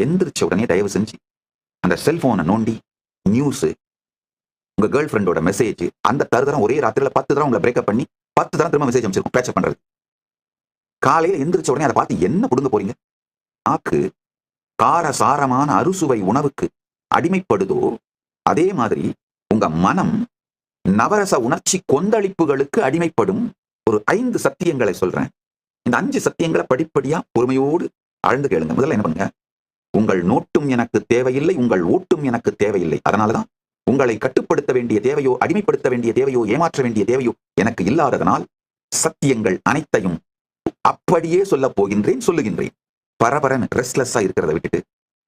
எந்திரிச்ச உடனே தயவு செஞ்சு அந்த செல்போனை நோண்டி நியூஸ், உங்க கேர்ள் ஃப்ரெண்டோட மெசேஜ், அந்த தருதரம் ஒரே ராத்திரில 10 தரம் உங்களை பிரேக்கப் பண்ணி 10 தரம் திரும்ப மெசேஜ் அமைச்சிருக்கும் பேச்சப் பண்றது. காலையில எந்திரிச்ச உடனே அதை பார்த்து என்ன புடுங்க போறீங்க? நாக்கு கார சாரமான அறுசுவை உணவுக்கு அடிமைப்படுதோ அதே மாதிரி உங்க மனம் நவரச உணர்ச்சி கொந்தளிப்புகளுக்கு அடிமைப்படும். ஒரு 5 சத்தியங்களை சொல்றேன். இந்த 5 சத்தியங்களை படிப்படியா பொறுமையோடு ஆழ்ந்து கேளுங்க. முதல்ல என்ன பண்ணுங்க, உங்கள் நோட்டும் எனக்கு தேவையில்லை, உங்கள் ஓட்டும் எனக்கு தேவையில்லை. அதனாலதான் உங்களை கட்டுப்படுத்த வேண்டிய தேவையோ, அடிமைப்படுத்த வேண்டிய தேவையோ, ஏமாற்ற வேண்டிய தேவையோ எனக்கு இல்லாததனால் சத்தியங்கள் அனைத்தையும் அப்படியே சொல்ல போகின்றேன், சொல்லுகின்றேன். பரபரன் ரெஸ்ட்லெஸ்ஸா இருக்கிறத விட்டுட்டு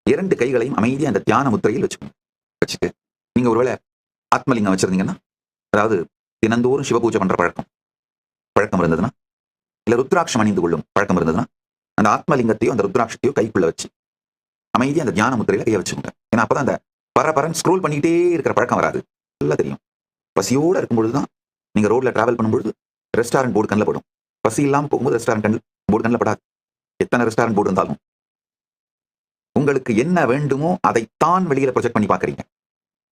2 கைகளையும் அமைதியா அந்த தியான முத்திரையில் வச்சுட்டு நீங்க ஒருவேளை ஆத்மலிங்கம் வச்சிருந்தீங்கன்னா, அதாவது தினந்தோறும் சிவபூஜை பண்ற பழக்கம் இருந்ததுன்னா, இல்ல ருத்ராட்சம் அணிந்து கொள்ளும் பழக்கம் இருந்ததுன்னா, அந்த ஆத்மலிங்கத்தையோ அந்த ருத்ராட்சத்தையோ கைக்குள்ள வச்சு அமைதியா அந்த தியான முத்திரையில கைய வச்சுக்கோங்க. ஏன்னா அப்பதான் அந்த பரபரன் ஸ்க்ரோல் பண்ணிக்கிட்டே இருக்கிற பழக்கம் வராது. நல்லா தெரியும். பசியோட இருக்கும்பொழுதுதான் நீங்க ரோட்ல டிராவல் பண்ணும்பொழுது ரெஸ்டாரண்ட் போர்டு கண்ணில் படும். பசி இல்லாம போகும்போது ரெஸ்டாரண்ட் போர்டு கண்ணில் படாது. எத்தனை ரெஸ்டாரண்ட் போர்டு இருந்தாலும் உங்களுக்கு என்ன வேண்டுமோ அதைத்தான் வெளியில ப்ரொஜெக்ட் பண்ணி பாக்குறீங்க.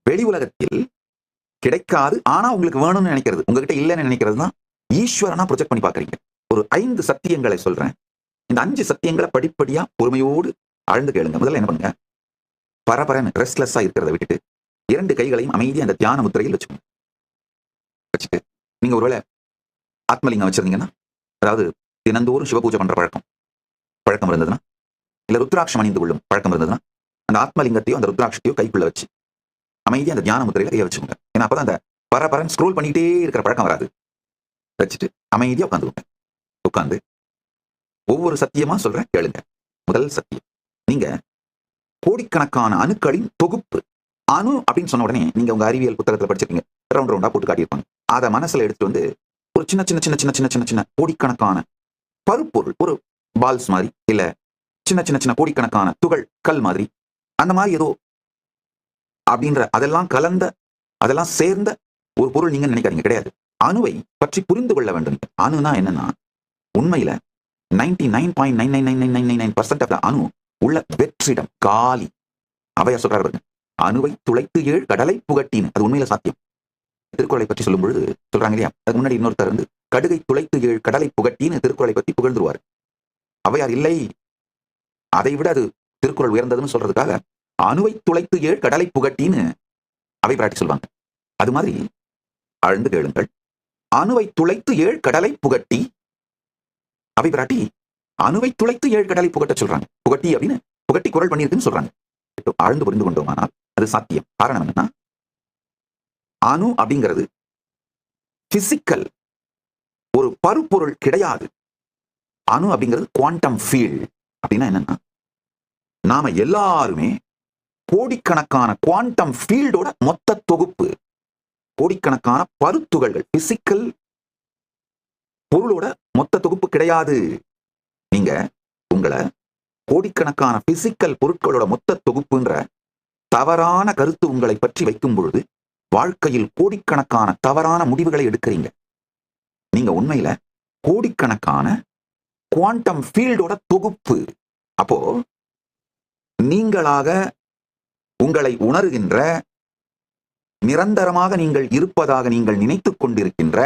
வெளி உலகத்தில் கிடைக்காது, ஆனா உங்களுக்கு வேணும்னு நினைக்கிறது, உங்ககிட்ட இல்லைன்னு நினைக்கிறது தான் ஈஸ்வரனா ப்ரொஜெக்ட் பண்ணி பாக்குறீங்க. ஒரு 5 சத்தியங்களை சொல்றேன். இந்த 5 சத்தியங்களை படிப்படியா பொறுமையோடு ஆழ்ந்து கேளுங்க. முதல்ல என்ன பண்ணுங்க, பரபரன் ரெஸ்ட்லெஸ்ஸா இருக்கிறத விட்டுட்டு 2 கைகளையும் அமைதியா அந்த தியான முத்திரையில் வச்சுட்டு நீங்க ஒருவேளை ஆத்மலிங்கம் வச்சிருந்தீங்கன்னா, அதாவது தினந்தோறும் சிவபூஜை பண்ற பழக்கம் இருந்ததுன்னா, இல்ல ருத்ராட்சம் அணிந்து கொள்ளும் பழக்கம் இருந்ததுன்னா, அந்த ஆத்மலிங்கத்தையோ அந்த ருத்ராட்சத்தையோ கைக்குள்ள வச்சு அமைதியா அந்த தியான முத்திரையில கைய வச்சுக்கோங்க. ஏன்னா அப்பதான் அந்த பரபரன் ஸ்க்ரோல் பண்ணிட்டே இருக்கிற பழக்கம் வராது. வச்சுட்டு அமைதியா உட்காந்து ஒவ்வொரு சத்தியமா சொல்றேன், கேளுங்க. முதல் சத்தியம், நீங்க கோடிக்கணக்கான அணுக்களின் தொகுப்பு. அணு அப்படின்னு சொன்ன உடனே நீங்க உங்க அறிவியல் புத்தகத்துல படிச்சிருக்கீங்க, ரவுண்ட் ரவுண்டா போட்டு காட்டியிருப்பாங்க. அதை மனசுல எடுத்துட்டு வந்து ஒரு சின்ன சின்ன சின்ன சின்ன சின்ன சின்ன சின்ன கோடிக்கணக்கான பருப்பொருள், ஒரு பால்ஸ் மாதிரி, இல்ல சின்ன சின்ன சின்ன கோடிக்கணக்கான துகள் கல் மாதிரி, அந்த மாதிரி ஏதோ அப்படின்ற அதெல்லாம் கலந்த, அதெல்லாம் சேர்ந்த ஒரு பொருள் நீங்க நினைக்காதீங்க, கிடையாது. அணுவை பற்றி புரிந்து கொள்ள வேண்டும். அணுனா என்னன்னா, உண்மையில 99.99999% ஆஃப் அணு உள்ள வெற்றிடம் காலி. அவையா சொல்றாரு பாருங்க, அணுவை துளைத்து 7 கடலை புகட்டின்னு. அது உண்மையில சாத்தியம். திருக்குறளை பற்றி சொல்லும் பொழுது சொல்றாங்க இல்லையா, அதுக்கு முன்னாடி இன்னொருத்தர் வந்து கடுகை துளைத்து 7 கடலை புகட்டின்னு திருக்குறளை பற்றி புகழ்ந்துருவார். அவையார் இல்லை, அதை விட அது திருக்குறள் உயர்ந்ததுன்னு சொல்றதுக்காக அணுவை துளைத்து 7 கடலை புகட்டின்னு அவை பிராட்டி சொல்லுவாங்க. அது மாதிரி ஆழ்ந்து கேளுங்கள். அணுவை துளைத்து 7 கடலை புகட்டி, அவை பிராட்டி அணுவை துளைத்து 7 கடலை புகட்ட சொல்றாங்க. புகட்டி அப்படின்னு புகட்டி குரல் பண்ணியிருக்குன்னு சொல்றாங்க. ஆழ்ந்து புரிந்து கொண்டோமானால் அது சாத்தியம். காரணம் என்னன்னா, அணு அப்படிங்கிறது பிசிக்கல், ஒரு பருப்பொருள் கிடையாது. அணு அப்படிங்கிறது குவாண்டம் ஃபீல்ட். அப்படின்னா என்னன்னா, நாம எல்லாருமே கோடிக்கணக்கான குவாண்டம் ஃபீல்டோட மொத்த தொகுப்பு. கோடிக்கணக்கான பருத்துகள்கள், பிசிக்கல் பொருளோட மொத்த தொகுப்பு கிடையாது. நீங்க உங்களை கோடிக்கணக்கான பிசிக்கல் பொருட்களோட மொத்த தொகுப்புன்ற தவறான கருத்து உங்களை பற்றி வைக்கும் பொழுது வாழ்க்கையில் கோடிக்கணக்கான தவறான முடிவுகளை எடுக்கிறீங்க. நீங்க உண்மையில கோடிக்கணக்கான குவாண்டம் ஃபீல்டோட தொகுப்பு. அப்போ நீங்களாக உங்களை உணர்கின்ற, நிரந்தரமாக நீங்கள் இருப்பதாக நீங்கள் நினைத்துக் கொண்டிருக்கின்ற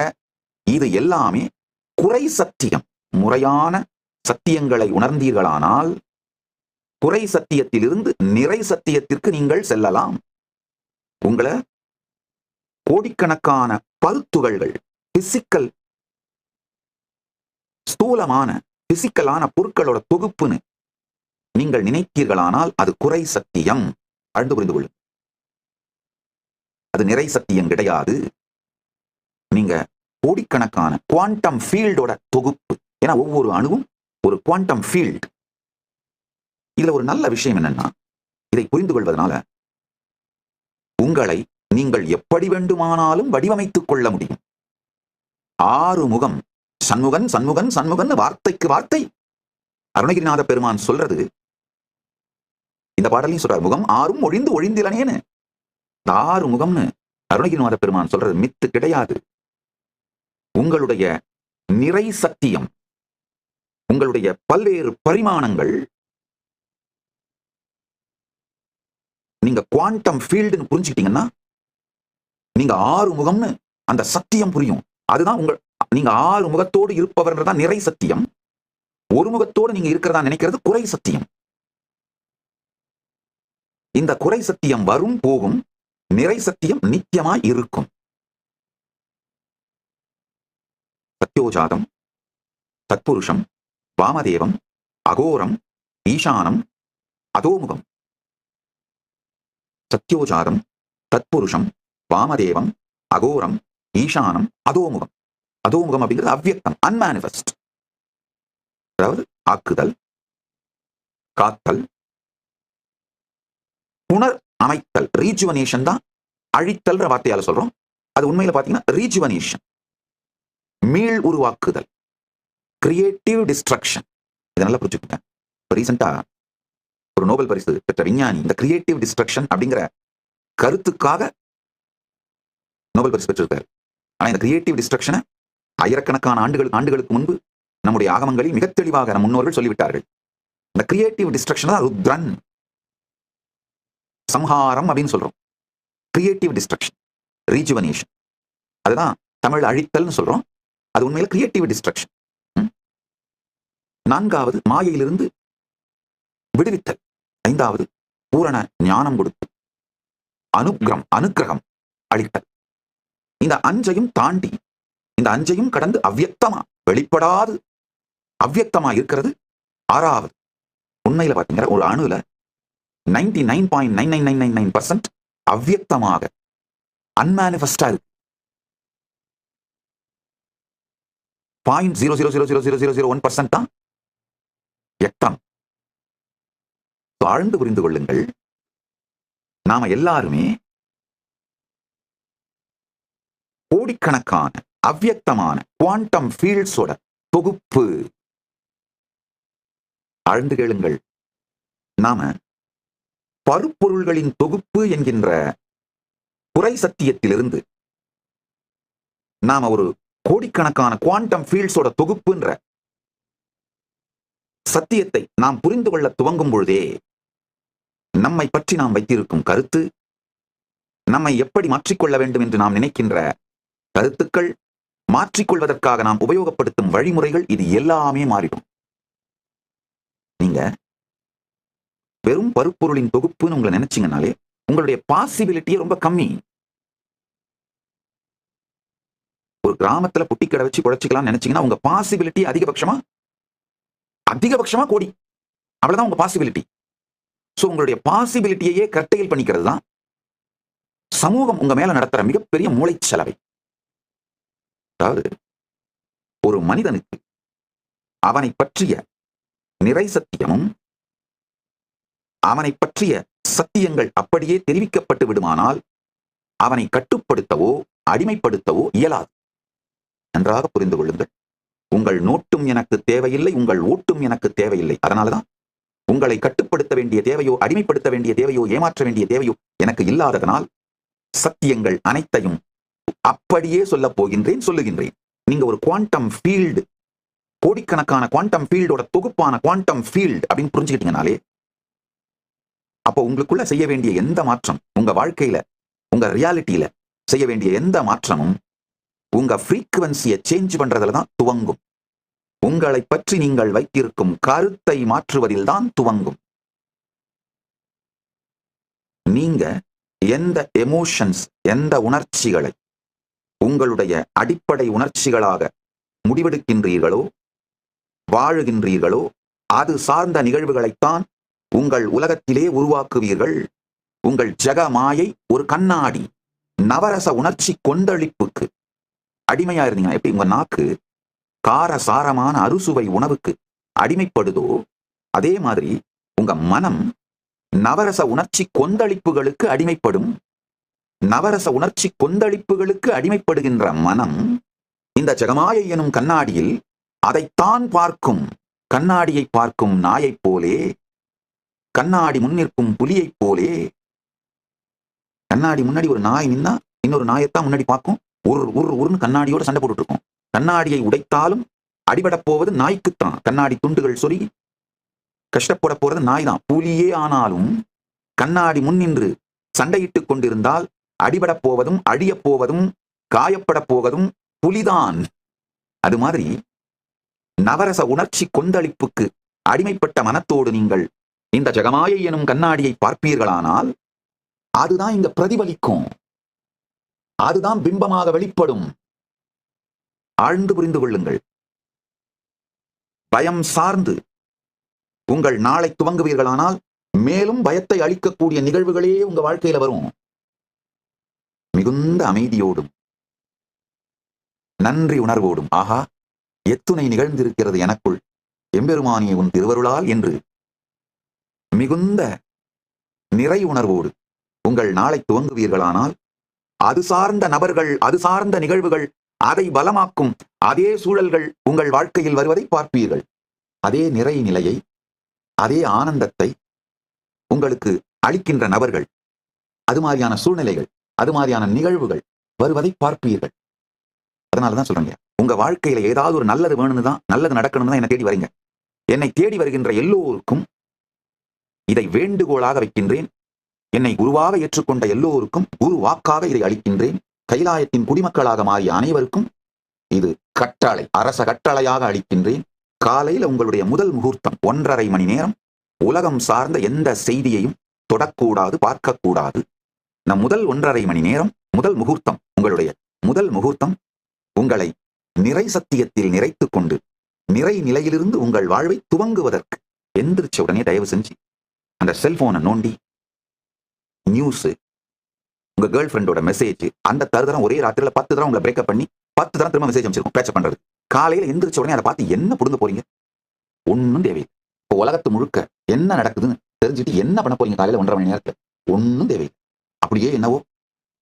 இது எல்லாமே குறை சத்தியம். முறையான சத்தியங்களை உணர்ந்தீர்களானால் குறை சத்தியத்திலிருந்து நிறை சத்தியத்திற்கு நீங்கள் செல்லலாம். உங்களை கோடிக்கணக்கான பருத்துகள்கள், பிசிக்கல், ஸ்தூலமான பிசிக்கலான பொருட்களோட தொகுப்புன்னு நீங்கள் நினைத்தீர்களானால் அது குறை சத்தியம். அழுந்து புரிந்து கொள்ளும். அது நிறை சத்தியம் கிடையாது. நீங்க கோடிக்கணக்கான குவாண்டம் ஃபீல்டோட தொகுப்பு. ஏன்னா ஒவ்வொரு அணுவும் ஒரு குவாண்டம் ஃபீல்ட். இதுல ஒரு நல்ல விஷயம் என்னன்னா, இதை புரிந்து கொள்வதனால உங்களை நீங்கள் எப்படி வேண்டுமானாலும் வடிவமைத்துக் கொள்ள முடியும். 6 முகம், சண்முகன் சண்முகன் சண்முகன், வார்த்தைக்கு வார்த்தை அருணகிரிநாத பெருமான் சொல்றது. இந்த பாடலையும் சொல்றார், முகம் 6ம் ஒழிந்து ஒழிந்திலனேன்னு. 6 முகம்னு அருணகிரிநாத பெருமான் சொல்றது மித்து கிடையாது. உங்களுடைய நிறை சத்தியம், உங்களுடைய பல்வேறு பரிமாணங்கள் நீங்க குவாண்டம் ஃபீல்டுன்னு புரிஞ்சுக்கிட்டீங்கன்னா நீங்க ஆறு முகம்னு அந்த சத்தியம் புரியும். அதுதான் நீங்க ஆறு முகத்தோடு இருப்பவர்தான் நிறை சத்தியம். ஒரு முகத்தோடு நீங்க இருக்கிறதா நினைக்கிறது குறை சத்தியம். இந்த குறை சத்தியம் வரும் போகும், நிறை சத்தியம் நித்தியமா இருக்கும். சத்யோஜாதம், தத்புருஷம், வாமதேவம், அகோரம், ஈசானம், அதோமுகம். சத்யோஜாதம், தத்புருஷம், வாமதேவம், அகோரம், ஈசானம், அதோமுகம். அதோமுகம் அப்படிங்கிறது அவ்வியக்தம், அன்மேனிஃபெஸ்ட். அதாவது ஆக்குதல், காத்தல், புனர் அமைத்தல், ரீஜுவனேஷன் தான் அழித்தல் வார்த்தையால சொல்றோம். அது உண்மையில பாத்தீங்கன்னா ரீஜுவனேஷன், மீள் உருவாக்குதல், கிரியேட்டிவ் டிஸ்ட்ரக்ஷன். இதை நல்லா புரிஞ்சுக்கிட்டேன். ரீசெண்டா ஒரு நோபல் பரிசு பெற்ற விஞ்ஞானி இந்த கிரியேட்டிவ் டிஸ்ட்ரக்ஷன் அப்படிங்கிற கருத்துக்காக நோபல் பரிசு பெற்றிருக்காரு. ஆனா இந்த கிரியேட்டிவ் டிஸ்ட்ரக்ஷனை ஆயிரக்கணக்கான ஆண்டுகளுக்கு முன்பு நம்முடைய ஆகமங்களில் மிக தெளிவாக நம் முன்னோர்கள் சொல்லிவிட்டார்கள். இந்த கிரியேட்டிவ் டிஸ்ட்ரக்ஷன் தான் ருத்ரன், சம்ஹாரம் அப்படின்னு சொல்றோம். கிரியேட்டிவ் டிஸ்ட்ரக்ஷன், ரீஜுவனேஷன், அதுதான் தமிழ் அழித்தல்னு சொல்றோம். அது உண்மையில கிரியேட்டிவ் டிஸ்ட்ரக்ஷன். நான்காவது மாயையிலிருந்து விடுவித்தல். ஐந்தாவது பூரண ஞானம் கொடுத்து அனுக்கிரகம் அளித்தல். இந்த அஞ்சையும் தாண்டி, இந்த அஞ்சையும் கடந்து அவ்வியக்தமா, வெளிப்படாது அவ்வியக்தமா இருக்கிறது ஆறாவது. உண்மையில பாத்தீங்கன்னா ஒரு அணுல 99.99999% அவ்வியக்தமாக அன்மேனிஃபெஸ்டா இருக்கு. 0.0000001% தான் வியக்தம். ஆழ்ந்து புரிந்து கொள்ளுங்கள், நாம எல்லாருமே கோடிக்கணக்கான அவ்வியக்தமான குவாண்டம் ஃபீல்ட்ஸோட தொகுப்பு. ஆழ்ந்து கேளுங்கள், நாம பருப்பொருள்களின் தொகுப்பு என்கின்ற குறை சத்தியத்திலிருந்து நாம ஒரு கோடிக்கணக்கான குவாண்டம் ஃபீல்ட்ஸோட தொகுப்புன்ற சத்தியத்தை நாம் புரிந்து கொள்ள துவங்கும் பொழுதே நம்மை பற்றி நாம் வைத்திருக்கும் கருத்து, நம்மை எப்படி மாற்றிக்கொள்ள வேண்டும் என்று நாம் நினைக்கின்ற கருத்துக்கள், மாற்றிக்கொள்வதற்காக நாம் உபயோகப்படுத்தும் வழிமுறைகள், இது எல்லாமே மாறிடும். நீங்க வெறும் பருப்பொருளின் தொகுப்புன்னு உங்களை நினைச்சீங்கன்னாலே உங்களுடைய பாசிபிலிட்டியே ரொம்ப கம்மி. ஒரு கிராமத்துல புட்டிக்கடை வச்சு குழைச்சிக்கலாம் நினைச்சீங்கன்னா உங்க பாசிபிலிட்டி அதிகபட்சமா கோடி. அவ்வளவுதான் உங்க பாசிபிலிட்டி. சோ உங்களுடைய பாசிபிலிட்டியே கட்டையில் பண்ணிக்கிறது தான் சமூகம் உங்க மேல நடத்துற மிகப்பெரிய மூளை செலவை. அதாவது ஒரு மனிதனுக்கு அவனை பற்றிய நிறை சத்தியமும் அவனை பற்றிய சத்தியங்கள் அப்படியே தெரிவிக்கப்பட்டு விடுமானால் அவனை கட்டுப்படுத்தவோ அடிமைப்படுத்தவோ இயலாது. நன்றாக புரிந்து கொள்ளுங்கள். உங்கள் நோட்டும் எனக்கு தேவையில்லை, உங்கள் ஓட்டும் எனக்கு தேவையில்லை. அதனாலதான் உங்களை கட்டுப்படுத்த வேண்டிய தேவையோ, அடிமைப்படுத்த வேண்டிய தேவையோ, ஏமாற்ற வேண்டிய தேவையோ எனக்கு இல்லாததனால் சத்தியங்கள் அனைத்தையும் அப்படியே சொல்ல போகின்றேன், சொல்லுகின்றேன். நீங்க ஒரு குவாண்டம் ஃபீல்டு, கோடிக்கணக்கான குவாண்டம் ஃபீல்டோட தொகுப்பான குவாண்டம் ஃபீல்டு அப்படின்னு புரிஞ்சுக்கிட்டீங்கனாலே அப்போ உங்களுக்குள்ள செய்ய வேண்டிய எந்த மாற்றம், உங்க வாழ்க்கையில உங்க ரியாலிட்டியில செய்ய வேண்டிய எந்த மாற்றமும் உங்க ஃப்ரீக்குவன்சியை சேஞ்ச் பண்றதுல தான் துவங்கும். உங்களை பற்றி நீங்கள் வைத்திருக்கும் கருத்தை மாற்றுவதில் தான் துவங்கும். நீங்க எந்த எமோஷன்ஸ், எந்த உணர்ச்சிகளை உங்களுடைய அடிப்படை உணர்ச்சிகளாக முடிவெடுக்கின்றீர்களோ, வாழுகின்றீர்களோ, அது சார்ந்த நிகழ்வுகளைத்தான் உங்கள் உலகத்திலே உருவாக்குவீர்கள். உங்கள் ஜெக மாயை ஒரு கண்ணாடி. நவரச உணர்ச்சி கொந்தளிப்புக்கு அடிமையா இருந்தீங்கன்னா எப்படி உங்க நாக்கு காரசாரமான அறுசுவை உணவுக்கு அடிமைப்படுதோ, அதே மாதிரி உங்க மனம் நவரச உணர்ச்சி கொந்தளிப்புகளுக்கு அடிமைப்படும். நவரச உணர்ச்சி கொந்தளிப்புகளுக்கு அடிமைப்படுகின்ற மனம் இந்த ஜெகமாயை எனும் கண்ணாடியில் அதைத்தான் பார்க்கும். கண்ணாடியை பார்க்கும் நாயைப் போலே, கண்ணாடி முன்னிற்கும் புலியைப் போலே. கண்ணாடி முன்னாடி ஒரு நாய் நின்னா இன்னொரு நாயைத்தான் முன்னாடி பார்க்கும். ஒரு கண்ணாடியோட சண்டை போட்டுட்டு இருக்கும். கண்ணாடியை உடைத்தாலும் அடிபட போவது நாய்க்குத்தான். கண்ணாடி துண்டுகள் சொல்லி கஷ்டப்பட போறது நாய் தான். புலியே ஆனாலும் கண்ணாடி முன்னின்று சண்டையிட்டுக் கொண்டிருந்தால் அடிபடப் போவதும் அழியப் போவதும் காயப்படப் போவதும் புலிதான். அது மாதிரி நவரச உணர்ச்சி கொந்தளிப்புக்கு அடிமைப்பட்ட மனத்தோடு நீங்கள் இந்த ஜெகமாயை எனும் கண்ணாடியை பார்ப்பீர்களானால் அதுதான் இங்க பிரதிபலிக்கும், அதுதான் பிம்பமாக வெளிப்படும். ஆழ்ந்து புரிந்து கொள்ளுங்கள். பயம் சார்ந்து உங்கள் நாளை துவங்குவீர்களானால் மேலும் பயத்தை அளிக்கக்கூடிய நிகழ்வுகளே உங்க வாழ்க்கையில வரும். மிகுந்த அமைதியோடும் நன்றி உணர்வோடும், ஆஹா எத்துணை நிகழ்ந்திருக்கிறது எனக்குள் எம்பெருமானிய உன் திருவருளால் என்று மிகுந்த நிறை உணர்வோடு உங்கள் நாளை துவங்குவீர்களானால் அது சார்ந்த நபர்கள், அது சார்ந்த நிகழ்வுகள், அதை பலமாக்கும் அதே சூழல்கள் உங்கள் வாழ்க்கையில் வருவதை பார்ப்பீர்கள். அதே நிறை நிலையை, அதே ஆனந்தத்தை உங்களுக்கு அளிக்கின்ற நபர்கள், அது மாதிரியான சூழ்நிலைகள், அது மாதிரியான நிகழ்வுகள் வருவதை பார்ப்பீர்கள். அதனாலதான் சொல்றேங்க, உங்க வாழ்க்கையில ஏதாவது ஒரு நல்லது வேணும்னு தான், நல்லது நடக்கணும்னு தான் என்னை தேடி வரீங்க. என்னை தேடி வருகின்ற எல்லோருக்கும் இதை வேண்டுகோளாக வைக்கின்றேன். என்னை குருவாக ஏற்றுக்கொண்ட எல்லோருக்கும் குரு வாக்காக இதை அளிக்கின்றேன். கைலாயத்தின் குடிமக்களாக மாறிய அனைவருக்கும் இது கட்டளை, அரச கட்டளையாக அளிக்கின்றேன். காலையில உங்களுடைய முதல் முகூர்த்தம் 1.5 மணி நேரம் உலகம் சார்ந்த எந்த செய்தியையும் தொடக்கூடாது, பார்க்கக்கூடாது. நம் முதல் 1.5 மணி நேரம் முதல் முகூர்த்தம், உங்களுடைய முதல் முகூர்த்தம் உங்களை நிறை சத்தியத்தில் நிறைத்துக் கொண்டு நிறை நிலையிலிருந்து உங்கள் வாழ்வை துவங்குவதற்கு எந்திரிச்ச உடனே தயவு செஞ்சு அந்த செல்போனை நோண்டி நியூஸ், உங்க கேர்ள் ஃப்ரெண்டோட மெசேஜ், அந்த தருதரம் ஒரே ராத்திரில 10 தரம் உங்களை பிரேக்கப் பண்ணி 10 தரம் திரும்ப மெசேஜ் அமைச்சிருக்கும் பேச்ச பண்றது. காலையில எந்திரிச்ச உடனே அதை பார்த்து என்ன புடுங்க போறீங்க? ஒன்னும் தேவையில்லை. இப்போ உலகத்து முழுக்க என்ன நடக்குதுன்னு தெரிஞ்சுட்டு என்ன பண்ண போறீங்க காலையில 1.5 மணி நேரத்துல? ஒன்னும் தேவையில்லை. அப்படியே என்னவோ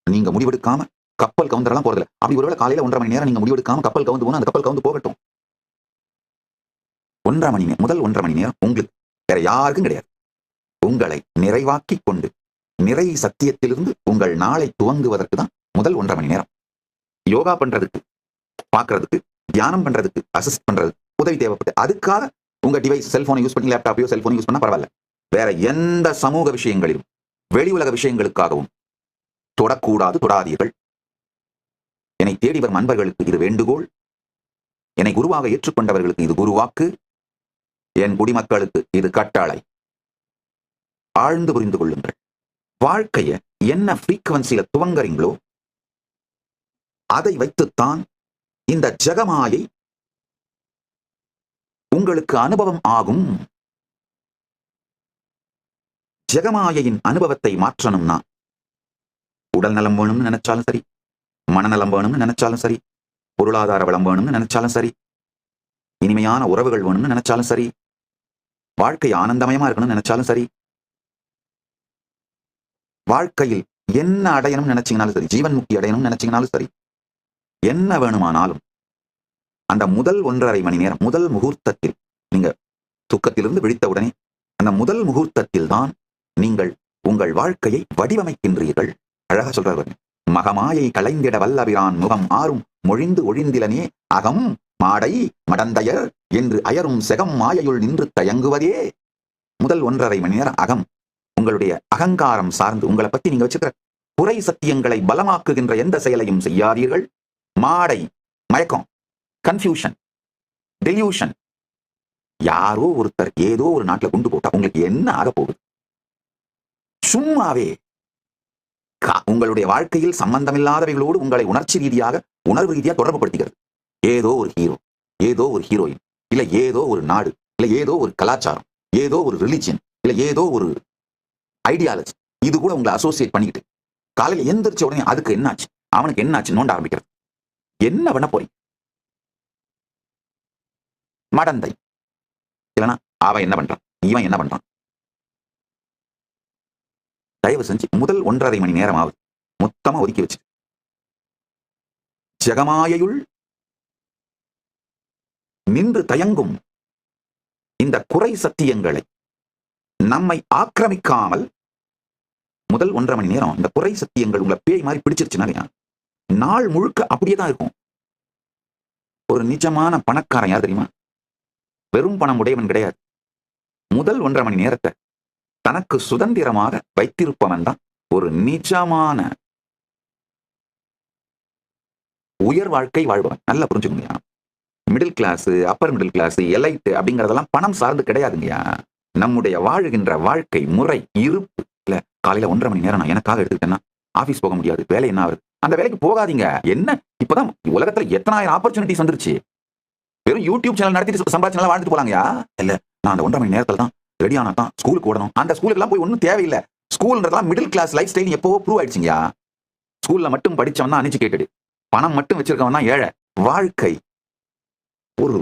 நீங்க முடிவெடுக்காம கப்பல் கவுந்தரெல்லாம் போறதில்ல. அப்படி ஒருவேளை காலையில 1.5 மணி நேரம் நீங்க முடிவெடுக்காம கப்பல் கவுந்து போனா அந்த கப்பல் கவுந்து போகட்டும். 1.5 மணி நேரம், முதல் 1.5 மணி நேரம் உங்களுக்கு, வேற யாருக்கும் கிடையாது. உங்களை நிறைவாக்கி கொண்டு நிறை சத்தியத்திலிருந்து உங்கள் நாளை துவங்குவதற்கு தான் முதல் 1.5 மணி நேரம். யோகா பண்றதுக்கு, பார்க்கறதுக்கு, தியானம் பண்றதுக்கு, அசிஸ்ட் பண்றதுக்கு உதவி தேவைப்பட்டு அதுக்காக உங்க டிவைஸ், செல்போனை யூஸ் பண்ணி, லேப்டாப்பையோ செல்போனை யூஸ் பண்ணா பரவாயில்ல. வேற எந்த சமூக விஷயங்களிலும் வெளி உலக விஷயங்களுக்காகவும் தொடக்கூடாது, தொடாதீர்கள். என்னை தேடி வரும் அன்பர்களுக்கு இது வேண்டுகோள். என்னை குருவாக ஏற்றுக்கொண்டவர்களுக்கு இது குருவாக்கு. என் குடிமக்களுக்கு இது கட்டளை. ஆழ்ந்து புரிந்து கொள்ளுங்கள். வாழ்க்கைய என்ன ஃப்ரீக்வன்சியில துவங்குறீங்களோ அதை வைத்துத்தான் இந்த ஜெகமாயை உங்களுக்கு அனுபவம் ஆகும். ஜெகமாயையின் அனுபவத்தை மாற்றணும்னா உடல் நலம் வேணும்னு நினைச்சாலும் சரி, மனநலம் வேணும்னு நினைச்சாலும் சரி, பொருளாதார வளம் வேணும்னு நினைச்சாலும் சரி, இனிமையான உறவுகள் வேணும்னு நினைச்சாலும் சரி, வாழ்க்கை ஆனந்தமயமா இருக்கணும்னு நினைச்சாலும் சரி, வாழ்க்கையில் என்ன அடையணும்னு நினைச்சீங்கனாலும் சரி, ஜீவன் முக்தி அடையணும்னு நினைச்சீங்கனாலும் சரி, என்ன வேணுமானாலும் அந்த முதல் 1.5 மணி நேரம், முதல் முகூர்த்தத்தில், நீங்க தூக்கத்திலிருந்து விழித்தவுடனே அந்த முதல் முகூர்த்தத்தில் தான் நீங்கள் உங்கள் வாழ்க்கையை வடிவமைக்கின்றீர்கள். அழகா சொல்றாரு, மகமாயை களைந்திட வல்லபிரான் முகம் ஆறும் மொழிந்து ஒழிந்திலனே அகம் மாடை மடந்தையர் என்று அயரும் செகம் மாயையுள் நின்று தயங்குவதே. முதல் 1.5 மணி நேரம் அகம், உங்களுடைய அகங்காரம் சார்ந்து உங்களை பத்தி நீங்க வச்சுக்கிற குறை சத்தியங்களை பலமாக்குகின்ற எந்த செயலையும் செய்யாதீர்கள். மாடை, மயக்கம், கன்ஃபியூஷன், டெலியூஷன், யாரோ ஒருத்தர் ஏதோ ஒரு நாட்டில் கொண்டு போட்டா உங்களுக்கு என்ன ஆக போகுது? சும்மாவே உங்களுடைய வாழ்க்கையில் சம்பந்தமில்லாதவைகளோடு உங்களை உணர்ச்சி ரீதியாக, உணர்வு ரீதியாக தொடர்பு படுத்துகிறது. ஏதோ ஒரு ஹீரோ, ஏதோ ஒரு ஹீரோயின், இல்ல ஏதோ ஒரு நாடு, இல்ல ஏதோ ஒரு கலாச்சாரம், ஏதோ ஒரு ரிலிஜியன், இல்ல ஏதோ ஒரு ஐடியாலஜி, இது கூட உங்களை அசோசியேட் பண்ணிக்கிட்டு காலையில் எந்திரிச்ச உடனே அதுக்கு என்னாச்சு, அவனுக்கு என்னாச்சு நோண்ட ஆரம்பிக்கிறது. என்ன பண்ண போறீங்க? மடந்தை இல்லைன்னா அவன் என்ன பண்றான், இவன் என்ன பண்றான்? தயவு செஞ்சு முதல் 1.5 மணி நேரமாவது மொத்தமா ஒதுக்கி வச்சு ஜெகமாயையுள் நின்று தயங்கும் இந்த குறை சத்தியங்களை நம்மை ஆக்கிரமிக்காமல் முதல் 1.5 மணி நேரம் இந்த குறை சத்தியங்கள் உங்களை பேய் மாதிரி பிடிச்சிருச்சுன்னா நாள் முழுக்க அப்படியே தான் இருக்கும். ஒரு நிஜமான பணக்காரன் யார் தெரியுமா? வெறும் பணம் உடையவன் கிடையாது. முதல் 1.5 மணி நேரத்தை தனக்கு சுதந்திரமாக வைத்திருப்பவன் தான் ஒரு நிஜமான உயர் வாழ்க்கை வாழ்பவன். நல்லா புரிஞ்சுக்கோங்கய்யா. Middle class, upper middle class, elite அப்படிங்கறதெல்லாம் பணம் சார்ந்து கிடையாதுங்கய்யா. நம்முடைய வாழுகின்ற வாழ்க்கை முறை, இருப்பு இல்ல. காலையில 1.5 மணி நேரம் நான் எனக்காக எடுத்துக்கிட்டேன்னா ஆபீஸ் போக முடியாது, வேலை என்ன ஆகுது? அந்த வேலைக்கு போகாதீங்க. என்ன இப்பதான் உலகத்துல எத்தனாயிரம் ஆப்பர்ச்சுனிட்டிஸ் வந்துருச்சு. வெறும் யூடியூப் சேனல் நடத்திட்டு சம்பாதிச்சு நல்லா வாழ்ந்துட்டு போலாங்கயா. இல்ல, நான் அந்த 1.5 மணி நேரத்துல தான் ரெடி ஆனா தான் ஸ்கூலுக்கு ஓடணும். அந்த ஸ்கூலுக்கு எல்லாம் போய் ஒன்றும் தேவையில்லை. ஸ்கூல்ன்றதெல்லாம் மிடில் கிளாஸ் லைஃப் ஸ்டைல் எப்போ ப்ரூவ் ஆயிடுச்சுங்கயா. ஸ்கூல்ல மட்டும் படிச்சவன் தான் அன்எஜுகேட்டட், பணம் மட்டும் வச்சிருக்கவன் தான் ஏழை. வாழ்க்கை ஒரு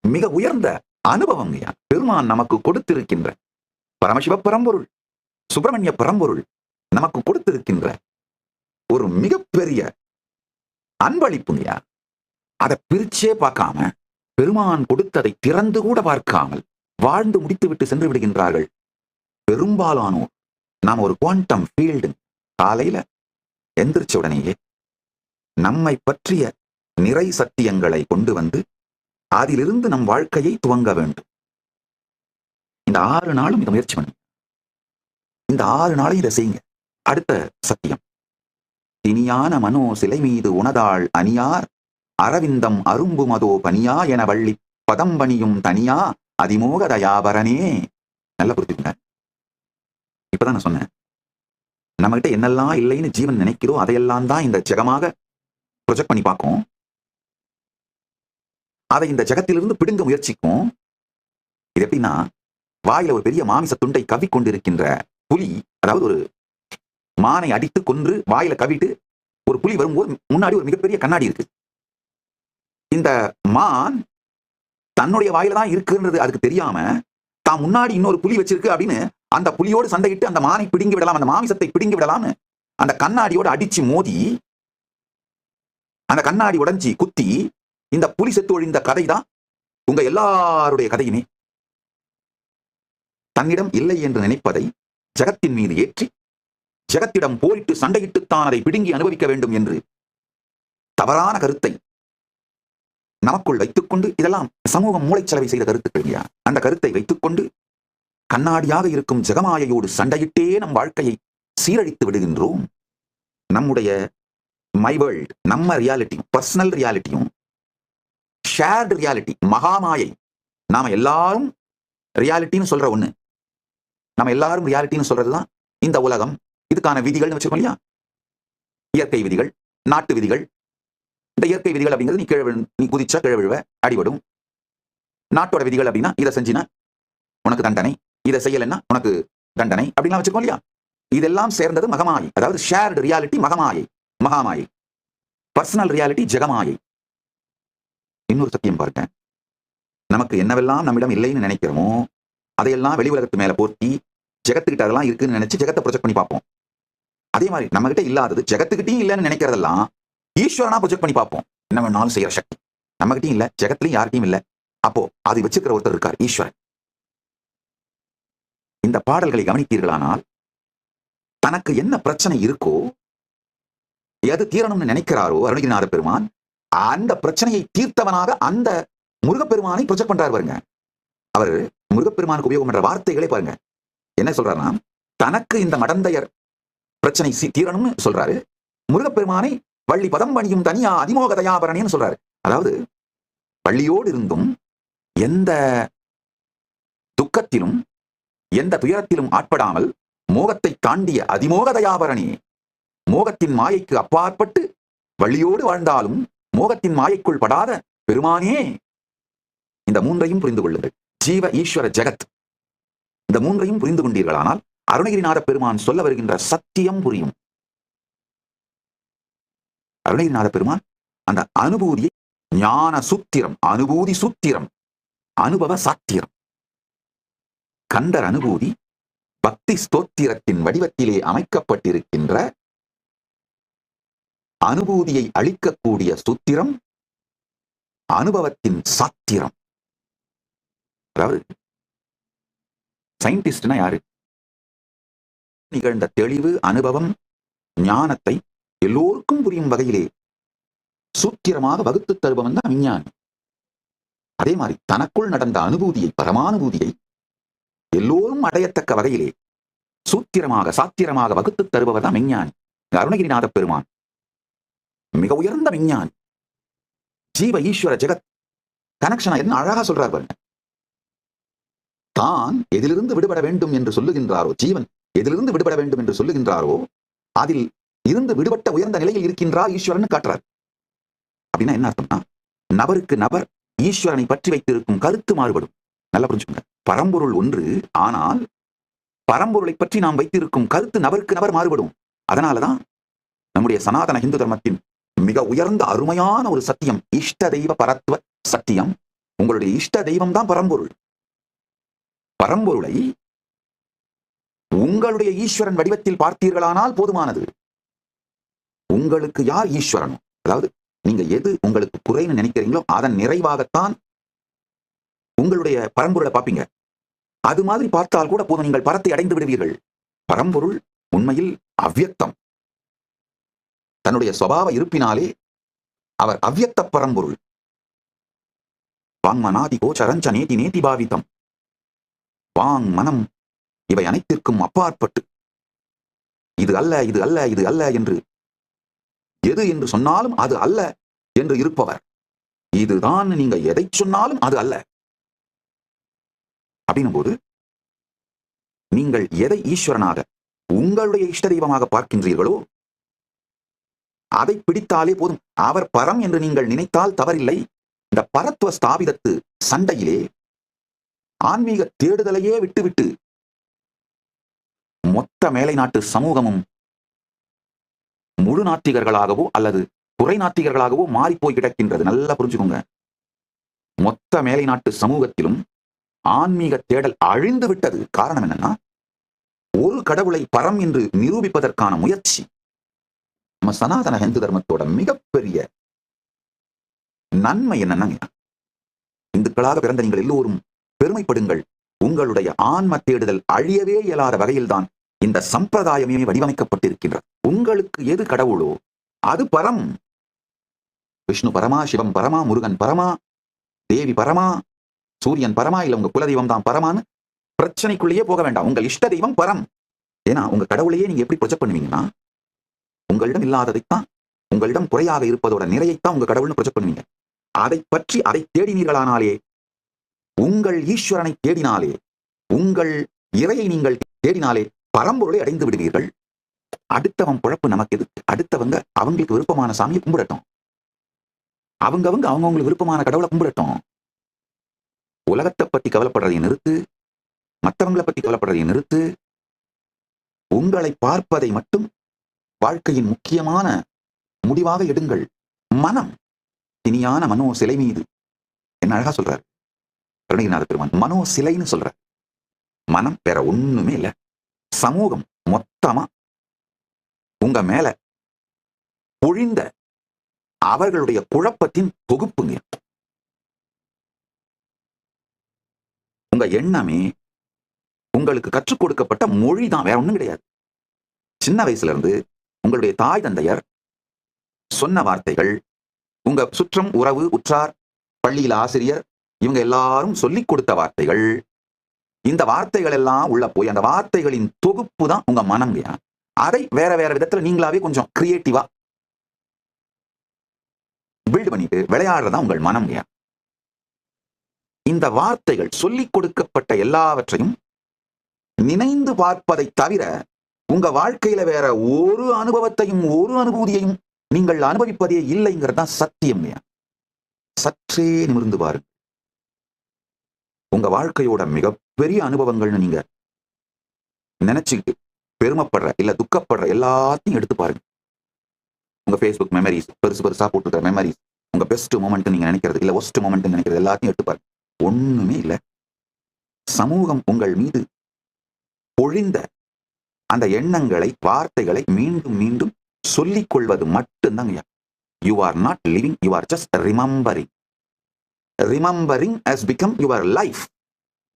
மிக உயர்ந்த அனுபவங்கயா. பெருமான் நமக்கு கொடுத்திருக்கின்ற பரமசிவ பரம்பொருள், சுப்பிரமணிய பரம்பொருள் நமக்கு கொடுத்திருக்கின்ற ஒரு மிகப்பெரிய அன்பளிப்புங்கயா. அதை பிரிச்சே பார்க்காம, பெருமான் கொடுத்ததை திறந்து கூட பார்க்காமல் வாழ்ந்து முடித்து விட்டு சென்று விடுகின்றார்கள் பெரும்பாலானோர். நாம் ஒரு குவாண்டம் ஃபீல்டு. காலையில எந்திரிச்ச உடனேயே நம்மை பற்றிய நிறை சத்தியங்களை கொண்டு வந்து அதிலிருந்து நம் வாழ்க்கையை துவங்க வேண்டும். இந்த 6 நாளும் இதை முயற்சி பண்ணு. இந்த 6 நாளையும் இதை செய்யுங்க. அடுத்த சத்தியம், தினியான மனோ சிலை மீது உணதாள் அணியார் அரவிந்தம் அரும்பு மதோ பனியா என வள்ளி பதம்பணியும் தனியா அதிமோக தயாபரனே. நல்லா புரிஞ்சுக்கங்க. இப்பதான் நான் சொன்னேன், நம்ம கிட்ட என்னெல்லாம் இல்லைன்னு ஜீவன் நினைக்கிறோம் அதையெல்லாம் தான் இந்த ஜெகமாக ப்ரொஜெக்ட் பண்ணி பார்க்கும். அதை இந்த ஜெகத்திலிருந்து பிடுங்க முயற்சிக்கும். இது எப்படின்னா, வாயில ஒரு பெரிய மாமிச துண்டை கவி கொண்டிருக்கின்ற புலி, அதாவது ஒரு மானை அடித்து கொன்று வாயில கவிட்டு ஒரு புலி வரும்போது முன்னாடி ஒரு மிகப்பெரிய கண்ணாடி இருக்கு. இந்த மான் தன்னுடைய வாயில தான் இருக்குன்றது அதுக்கு தெரியாம, தான் முன்னாடி இன்னொரு புலி வச்சிருக்கு அப்படின்னு அந்த புலியோடு சண்டையிட்டு அந்த மானை பிடுங்கி விடலாம், அந்த மாமிசத்தை பிடுங்கி விடலாம்னு அந்த கண்ணாடியோடு அடிச்சு மோதி அந்த கண்ணாடி உடைஞ்சி குத்தி இந்த புலி செத்து ஒழிந்த கதை தான் உங்க எல்லாருடைய கதையுமே. தன்னிடம் இல்லை என்று நினைப்பதை ஜகத்தின் மீது ஏற்றி ஜகத்திடம் போரிட்டு சண்டையிட்டுத்தான் அதை பிடுங்கி அனுபவிக்க வேண்டும் என்று தவறான கருத்தை நமக்குள் வைத்துக்கொண்டு, இதெல்லாம் சமூகம் மூளைச்சலவை செய்த கருத்துக்கள். அந்த கருத்தை வைத்துக்கொண்டு கண்ணாடியாக இருக்கும் ஜெகமாயையோடு சண்டையிட்டே நம் வாழ்க்கையை சீரழித்து விடுகின்றோம். நம்முடைய மை வேர்ல்ட், நம்ம ரியாலிட்டி, பர்சனல் ரியாலிட்டியும் ஷேர்டு ரியாலிட்டி, மகாமாயை. நாம எல்லாரும் ரியாலிட்டின்னு சொல்ற ஒண்ணு, நம்ம எல்லாரும் ரியாலிட்டின்னு சொல்றதுதான் இந்த உலகம். இதுக்கான விதிகள்னு வச்சுக்கோம் இல்லையா? இயற்கை விதிகள், நாட்டு விதிகள். இந்த இயற்கை விதிகள் அப்படிங்கிறது நீ குதிச்சா கீழ விழுவ, அடிபடும். நாட்டோட விதிகள் அப்படின்னா இதை செஞ்சினா உனக்கு தண்டனை, இதை செய்யலைன்னா உனக்கு தண்டனை அப்படின்லாம் வச்சுக்கோம் இல்லையா? இதெல்லாம் சேர்ந்தது மகமாயை, அதாவது ஷேர்டு ரியாலிட்டி மகமாயை, மகாமாயை. பர்சனல் ரியாலிட்டி ஜெகமாயை. இன்னொரு சத்தியம் பாருங்க, நமக்கு என்னவெல்லாம் நம்மிடம் இல்லைன்னு நினைக்கிறோமோ அதையெல்லாம் வெளி உலகத்து மேல போர்த்தி ஜெகத்துக்கிட்ட அதெல்லாம் இருக்குன்னு நினைச்சு ஜெகத்தை ப்ரொஜெக்ட் பண்ணி பார்ப்போம். அதே மாதிரி நம்ம கிட்ட இல்லாதது ஜெகத்துக்கிட்டையும் இல்லைன்னு நினைக்கிறதெல்லாம் ஈஸ்வரனா ப்ரொஜெக்ட் பண்ணி பார்ப்போம். என்ன வேணாலும் செய்யற சக்தி நம்ம கிட்டையும் இல்ல, ஜெகத்திலையும் யார்கிட்டையும் இல்ல. அப்போ அதை வச்சுக்கிற ஒருத்தர் இருக்கார், ஈஸ்வரன். இந்த பாடல்களை கவனித்தீர்களானால் தனக்கு என்ன பிரச்சனை இருக்கோ, எது தீரணும்னு நினைக்கிறாரோ அருணகிரிநாத பெருமான், அந்த பிரச்சனையை தீர்த்தவனாக அந்த முருகப்பெருமானை ப்ரொஜெக்ட் பண்றாரு பாருங்க. அவர் முருகப்பெருமானுக்கு உபயோகம் பண்ற வார்த்தைகளே பாருங்க. என்ன சொல்றாருன்னா, தனக்கு இந்த மடந்தையர் பிரச்சனை தீரணும்னு சொல்றாரு. முருகப்பெருமானை வள்ளி பதம்பணியும் தனியா அதிமோக தயாபரணின்னு சொல்றாரு. அதாவது வள்ளியோடு இருந்தும் எந்த துக்கத்திலும் எந்த துயரத்திலும் ஆட்படாமல் மோகத்தை தாண்டிய அதிமோக தயாபரணி, மோகத்தின் மாயைக்கு அப்பாற்பட்டு வள்ளியோடு வாழ்ந்தாலும் மோகத்தின் மாயைக்குள் படாத பெருமானே. இந்த மூன்றையும் புரிந்து கொள்ளுங்கள். ஜீவ ஈஸ்வர ஜெகத், இந்த மூன்றையும் புரிந்து கொண்டீர்களானால் அருணகிரிநாத பெருமான் சொல்ல வருகின்ற சத்தியம் புரியும். அருணகிரிநாத பெருமான் அந்த அனுபூதியை ஞான சூத்திரம், அனுபூதி சூத்திரம், அனுபவ சாத்திரம். கண்டர் அனுபூதி பக்தி ஸ்தோத்திரத்தின் வடிவத்திலே அமைக்கப்பட்டிருக்கின்ற அனுபூதியை அளிக்கக்கூடிய சூத்திரம் அனுபவத்தின் சாத்திரம். அதாவது சயின்டிஸ்ட்னா யாரு? நிகழ்ந்த தெளிவு, அனுபவம், ஞானத்தை எல்லோருக்கும் புரியும் வகையிலே சூத்திரமாக வகுத்து தருபவன் தான் விஞ்ஞானி. அதே மாதிரி தனக்குள் நடந்த அனுபூதியை, பரமானுபூதியை எல்லோரும் அடையத்தக்க வகையிலே சூத்திரமாக சாத்திரமாக வகுத்து தருபவர் தான் விஞ்ஞானி. அருணகிரிநாத பெருமான் மிக உயர்ந்த விஞ்ஞானி. ஜீவ ஈஸ்வர ஜெகத் கனெக்ஷனா என்ன அழகா சொல்றார் பாருங்க. தான் எதிலிருந்து விடுபட வேண்டும் என்று சொல்லுகின்றாரோ, ஜீவன் எதிலிருந்து விடுபட வேண்டும் என்று சொல்லுகின்றாரோ அதில் இருந்து விடுபட்ட உயர்ந்த நிலையில் இருக்கின்றார் ஈஸ்வரன் காட்டுறார். அப்படின்னா என்ன அர்த்தம்னா, நபருக்கு நபர் ஈஸ்வரனை பற்றி வைத்திருக்கும் கருத்து மாறுபடும். நல்லா புரிஞ்சுக்கோங்க. பரம்பொருள் ஒன்று, ஆனால் பரம்பொருளை பற்றி நாம் வைத்திருக்கும் கருத்து நபருக்கு நபர் மாறுபடும். அதனாலதான் நம்முடைய சனாதன இந்து தர்மத்தின் மிக உயர்ந்த அருமையான ஒரு சத்தியம் இஷ்ட தெய்வ பரத்துவ சத்தியம். உங்களுடைய இஷ்ட தெய்வம் தான் பரம்பொருள். பரம்பொருளை உங்களுடைய ஈஸ்வரன் வடிவத்தில் பார்த்தீர்களானால் போதுமானது. உங்களுக்கு யார் ஈஸ்வரன், அதாவது நீங்க எது உங்களுக்கு குறைன்னு நினைக்கிறீங்களோ அதன் நிறைவாகத்தான் உங்களுடைய பரம்பொருளை பார்ப்பீங்க. அது மாதிரி பார்த்தால் கூட போதும், நீங்கள் பரத்தை அடைந்து விடுவீர்கள். பரம்பொருள் உண்மையில் அவ்யக்தம். தன்னுடைய சுபாவ இருப்பினாலே அவர் அவ்யக்த பரம்பொருள். வாங்மனாதி கோச்சரஞ்ச நேதி நேதி பாவிதம். வாங் மனம் இவை அனைத்திற்கும் அப்பாற்பட்டு இது அல்ல இது அல்ல இது அல்ல என்று எது என்று சொன்னாலும் அது அல்ல என்று இருப்பவர். இதுதான் நீங்க எதை சொன்னாலும் அது அல்ல அப்படின்னும் போது நீங்கள் எதை ஈஸ்வரனாக உங்களுடைய இஷ்ட தெய்வமாக பார்க்கின்றீர்களோ அதை பிடித்தாலே போதும். அவர் பரம் என்று நீங்கள் நினைத்தால் தவறில்லை. இந்த பரத்துவ ஸ்தாபிதத்து சண்டையிலே ஆன்மீக தேடுதலையே விட்டுவிட்டு மொத்த மேலை நாட்டு சமூகமும் முழு நாத்திகர்களாகவோ அல்லது குறை நாத்திகர்களாகவோ மாறிப்போய் கிடக்கின்றது. நல்லா புரிஞ்சுக்கோங்க. மொத்த மேலை நாட்டு சமூகத்திலும் ஆன்மீக தேடல் அழிந்து விட்டது. காரணம் என்னன்னா, ஒரு கடவுளை பரம் என்று நிரூபிப்பதற்கான முயற்சி. நம்ம சனாதன இந்து தர்மத்தோட மிகப்பெரிய நன்மை என்னன்னா, இந்துக்களாக பிறந்த நீங்கள் எல்லோரும் பெருமைப்படுங்கள். உங்களுடைய ஆன்ம தேடுதல் அழியவே இயலாத வகையில்தான் இந்த சம்பிரதாயமே வடிவமைக்கப்பட்டிருக்கின்றது. உங்களுக்கு எது கடவுளோ அது பரம். விஷ்ணு பரமா, சிவம் பரமா, முருகன் பரமா, தேவி பரமா, சூரியன் பரமா, இல்ல உங்க குலதெய்வம் தான் பரமான்னு பிரச்சனைக்குள்ளேயே போக வேண்டாம். உங்கள் இஷ்ட தெய்வம் பரம். ஏன்னா உங்க கடவுளையே நீங்க எப்படி ப்ரொஜெக்ட் பண்ணுவீங்கன்னா, உங்களிடம் இல்லாததைத்தான், உங்களிடம் குறையாக இருப்பதோட நிறையைத்தான் உங்க கடவுள்னு ப்ரொஜெக்ட் பண்ணுவீங்க. அதை பற்றி அதை தேடினீர்களானாலே, உங்கள் ஈஸ்வரனை தேடினாலே, உங்கள் இறையை நீங்கள் தேடினாலே பரம்பொருளை அடைந்து விடுவீர்கள். அடுத்தவன் பொழப்பு நமக்கு எதுக்கு? அடுத்தவங்க அவங்களுக்கு விருப்பமான சாமியை கும்பிடட்டும். அவங்கவுங்களுக்கு விருப்பமான கடவுளை கும்பிடட்டும். உலகத்தை பத்தி கவலைப்படுறதை நிறுத்து, மற்றவங்களை பத்தி கவலைப்படுறதை நிறுத்து. உங்களை பார்ப்பதை மட்டும் வாழ்க்கையின் முக்கியமான முடிவாக எடுங்கள். மனம் திணியான மனோ சிலை மீது, என்ன அழகா சொல்றாரு அருணகிரிநாத பெருமான், மனோ சிலைன்னு சொல்ற. மனம் வேற ஒண்ணுமே இல்ல. சமூகம் மொத்தமா உங்க மேல பொழிந்த அவர்களுடைய குழப்பத்தின் தொகுப்புங்க. உங்க எண்ணமே உங்களுக்கு கற்றுக் கொடுக்கப்பட்ட மொழி தான், வேற ஒண்ணும் கிடையாது. சின்ன வயசுல இருந்து உங்களுடைய தாய் தந்தையர் சொன்ன வார்த்தைகள், உங்க சுற்றம் உறவு உற்றார், பள்ளியில் ஆசிரியர், இவங்க எல்லாரும் சொல்லிக் கொடுத்த வார்த்தைகள், இந்த வார்த்தைகள் எல்லாம் உள்ள போய் அந்த வார்த்தைகளின் தொகுப்பு தான் உங்க மனம்ங்க. அதை வேற வேற விதத்துல நீங்களாவே கொஞ்சம் கிரியேட்டிவா பில்ட் பண்ணிட்டு விளையாடுறதா உங்கள் மனம்ங்க. இந்த வார்த்தைகள் சொல்லிக் கொடுக்கப்பட்ட எல்லாவற்றையும் நினைந்து பார்ப்பதை தவிர உங்க வாழ்க்கையில வேற ஒரு அனுபவத்தையும் ஒரு அனுபூதியையும் நீங்கள் அனுபவிப்பதே இல்லைங்கிறது தான் சத்தியம். சற்றே நிமிர்ந்து பாருங்க. உங்க வாழ்க்கையோட மிகப்பெரிய அனுபவங்கள்னு நீங்க நினைச்சுக்கிட்டு பெருமைப்படுற இல்ல துக்கப்படுற எல்லாத்தையும் எடுத்து பாருங்க. உங்க ஃபேஸ்புக் மெமரிஸ், பெருசு பெருசா போட்டுக்கிற மெமரிஸ், உங்க பெஸ்ட் மூமெண்ட் நீங்க நினைக்கிறது இல்ல ஒஸ்ட் மூமெண்ட் நினைக்கிறது எல்லாத்தையும் எடுத்து பாருங்க. ஒண்ணுமே இல்ல. சமூகம் உங்கள் மீது பொழிந்த அந்த எண்ணங்களை, வார்த்தைகளை மீண்டும் மீண்டும் சொல்லிக் கொள்வது மட்டும்தாங்க. You are not living, you are just remembering. Remembering has become your life.